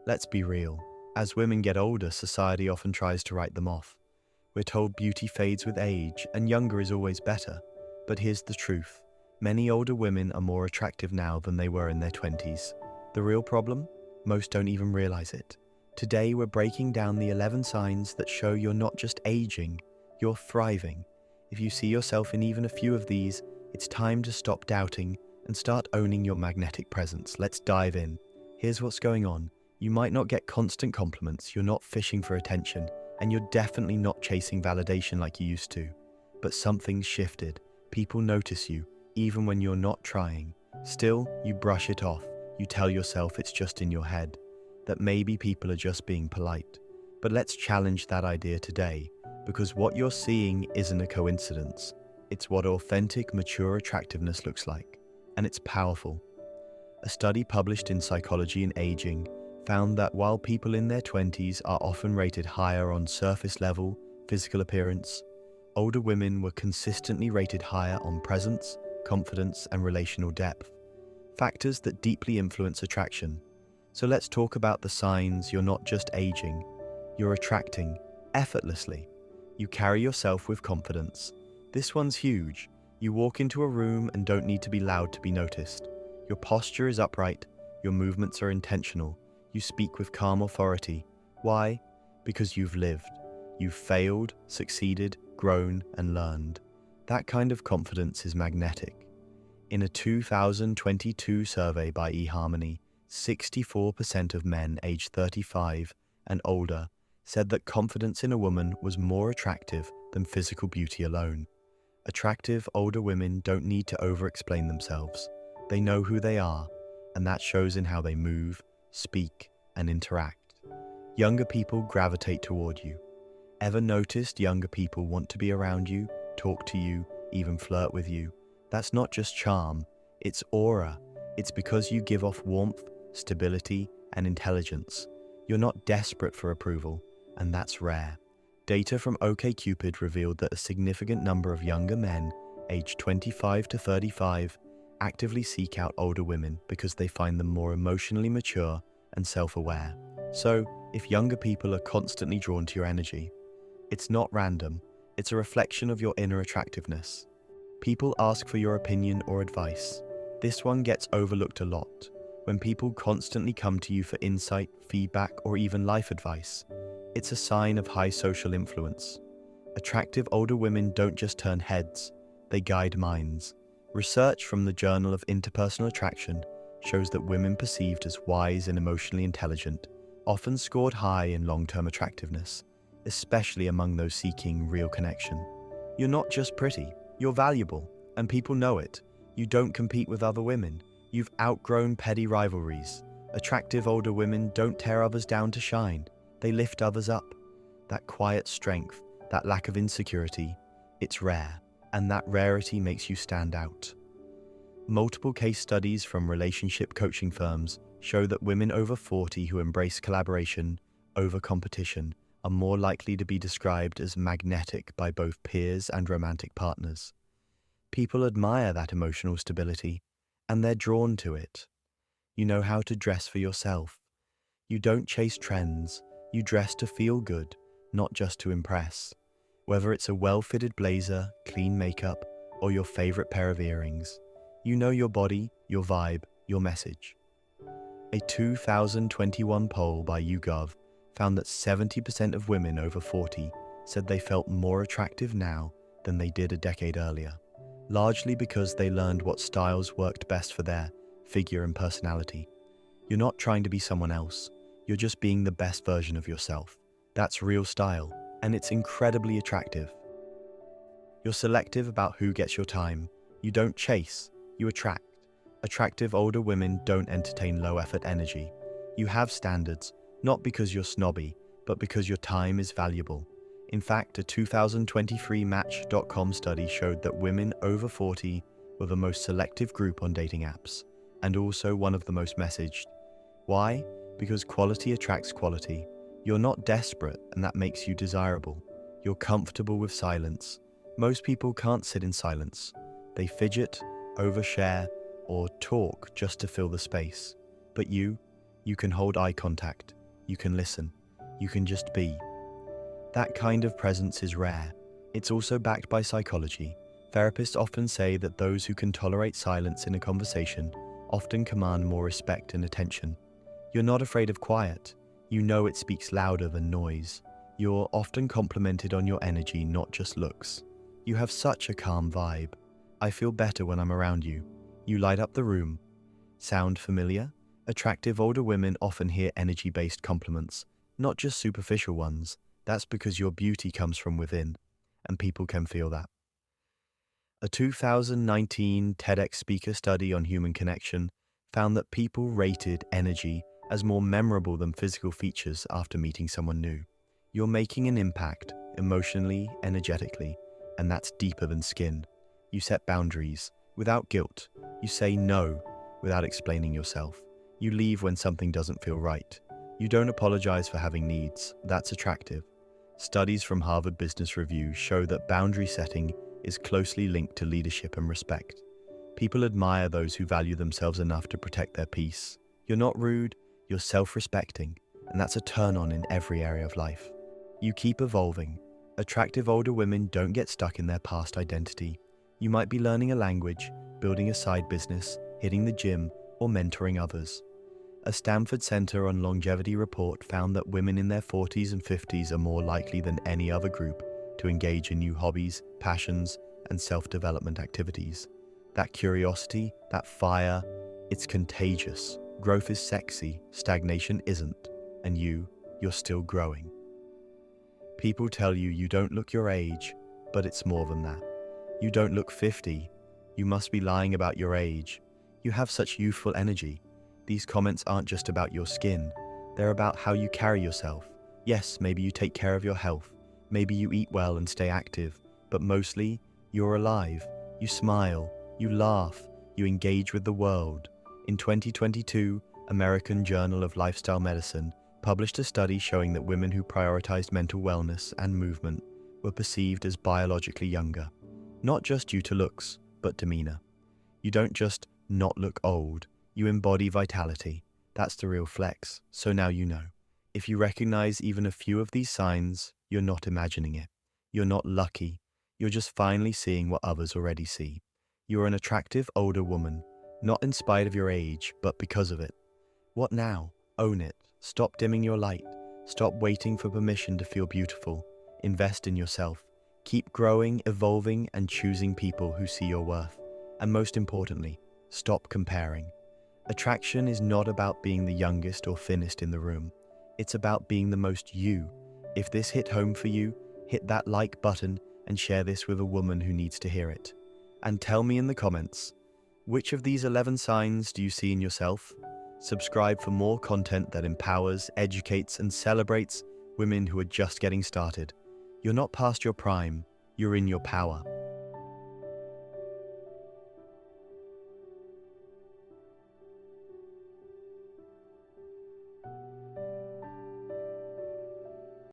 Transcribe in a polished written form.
Let's be real. As women get older, society often tries to write them off. We're told beauty fades with age and younger is always better. But here's the truth. Many older women are more attractive now than they were in their 20s. The real problem? Most don't even realize it. Today we're breaking down the 11 signs that show you're not just aging, you're thriving. If you see yourself in even a few of these, it's time to stop doubting and start owning your magnetic presence. Let's dive in. Here's what's going on. You might not get constant compliments, you're not fishing for attention, and you're definitely not chasing validation like you used to. But something's shifted. People notice you, even when you're not trying. Still, you brush it off. You tell yourself it's just in your head, that maybe people are just being polite. But let's challenge that idea today, because what you're seeing isn't a coincidence. It's what authentic, mature attractiveness looks like, and it's powerful. A study published in Psychology and Aging found that while people in their 20s are often rated higher on surface level, physical appearance, older women were consistently rated higher on presence, confidence, and relational depth, factors that deeply influence attraction. So let's talk about the signs you're not just aging, you're attracting effortlessly. You carry yourself with confidence. This one's huge. You walk into a room and don't need to be loud to be noticed. Your posture is upright, your movements are intentional, you speak with calm authority. Why? Because you've lived. You've failed, succeeded, grown, and learned. That kind of confidence is magnetic. In a 2022 survey by eHarmony, 64% of men aged 35 and older said that confidence in a woman was more attractive than physical beauty alone. Attractive older women don't need to over-explain themselves. They know who they are, and that shows in how they move, speak, and interact. Younger people gravitate toward you. Ever noticed younger people want to be around you, talk to you, even flirt with you? That's not just charm, it's aura. It's because you give off warmth, stability, and intelligence. You're not desperate for approval, and that's rare. Data from OkCupid revealed that a significant number of younger men, aged 25 to 35, actively seek out older women because they find them more emotionally mature and self-aware. So, if younger people are constantly drawn to your energy, it's not random, it's a reflection of your inner attractiveness. People ask for your opinion or advice. This one gets overlooked a lot. When people constantly come to you for insight, feedback, or even life advice, it's a sign of high social influence. Attractive older women don't just turn heads, they guide minds. Research from the Journal of Interpersonal Attraction shows that women perceived as wise and emotionally intelligent often scored high in long-term attractiveness, especially among those seeking real connection. You're not just pretty, you're valuable, and people know it. You don't compete with other women. You've outgrown petty rivalries. Attractive older women don't tear others down to shine. They lift others up. That quiet strength, that lack of insecurity, it's rare, and that rarity makes you stand out. Multiple case studies from relationship coaching firms show that women over 40 who embrace collaboration over competition are more likely to be described as magnetic by both peers and romantic partners. People admire that emotional stability, and they're drawn to it. You know how to dress for yourself. You don't chase trends, you dress to feel good, not just to impress. Whether it's a well-fitted blazer, clean makeup, or your favorite pair of earrings, you know your body, your vibe, your message. A 2021 poll by YouGov found that 70% of women over 40 said they felt more attractive now than they did a decade earlier, largely because they learned what styles worked best for their figure and personality. You're not trying to be someone else, you're just being the best version of yourself. That's real style, and it's incredibly attractive. You're selective about who gets your time. You don't chase, you attract. Attractive older women don't entertain low-effort energy. You have standards, not because you're snobby, but because your time is valuable. In fact, a 2023 Match.com study showed that women over 40 were the most selective group on dating apps, and also one of the most messaged. Why? Because quality attracts quality. You're not desperate, and that makes you desirable. You're comfortable with silence. Most people can't sit in silence. They fidget, overshare, or talk just to fill the space. But you You can hold eye contact. You can listen. You can just be. That kind of presence is rare. It's also backed by psychology. Therapists often say that those who can tolerate silence in a conversation often command more respect and attention. You're not afraid of quiet. You know it speaks louder than noise. You're often complimented on your energy, not just looks. You have such a calm vibe. I feel better when I'm around you. You light up the room. Sound familiar? Attractive older women often hear energy-based compliments, not just superficial ones. That's because your beauty comes from within, and people can feel that. A 2019 TEDx speaker study on human connection found that people rated energy as more memorable than physical features after meeting someone new. You're making an impact, emotionally, energetically, and that's deeper than skin. You set boundaries without guilt. You say no without explaining yourself. You leave when something doesn't feel right. You don't apologize for having needs. That's attractive. Studies from Harvard Business Review show that boundary setting is closely linked to leadership and respect. People admire those who value themselves enough to protect their peace. You're not rude, you're self-respecting, and that's a turn-on in every area of life. You keep evolving. Attractive older women don't get stuck in their past identity. You might be learning a language, building a side business, hitting the gym, or mentoring others. A Stanford Center on Longevity report found that women in their 40s and 50s are more likely than any other group to engage in new hobbies, passions, and self-development activities. That curiosity, that fire, it's contagious. Growth is sexy, stagnation isn't, and you're still growing. People tell you you don't look your age, but it's more than that. You don't look 50. You must be lying about your age. You have such youthful energy. These comments aren't just about your skin. They're about how you carry yourself. Yes, maybe you take care of your health. Maybe you eat well and stay active. But mostly, you're alive. You smile. You laugh. You engage with the world. In 2022, American Journal of Lifestyle Medicine published a study showing that women who prioritized mental wellness and movement were perceived as biologically younger. Not just due to looks, but demeanor. You don't just not look old. You embody vitality. That's the real flex. So now you know. If you recognize even a few of these signs, you're not imagining it. You're not lucky. You're just finally seeing what others already see. You're an attractive older woman, not in spite of your age, but because of it. What now? Own it. Stop dimming your light. Stop waiting for permission to feel beautiful. Invest in yourself. Keep growing, evolving, and choosing people who see your worth. And most importantly, stop comparing. Attraction is not about being the youngest or thinnest in the room. It's about being the most you. If this hit home for you, hit that like button and share this with a woman who needs to hear it. And tell me in the comments, which of these 11 signs do you see in yourself? Subscribe for more content that empowers, educates, and celebrates women who are just getting started. You're not past your prime, you're in your power.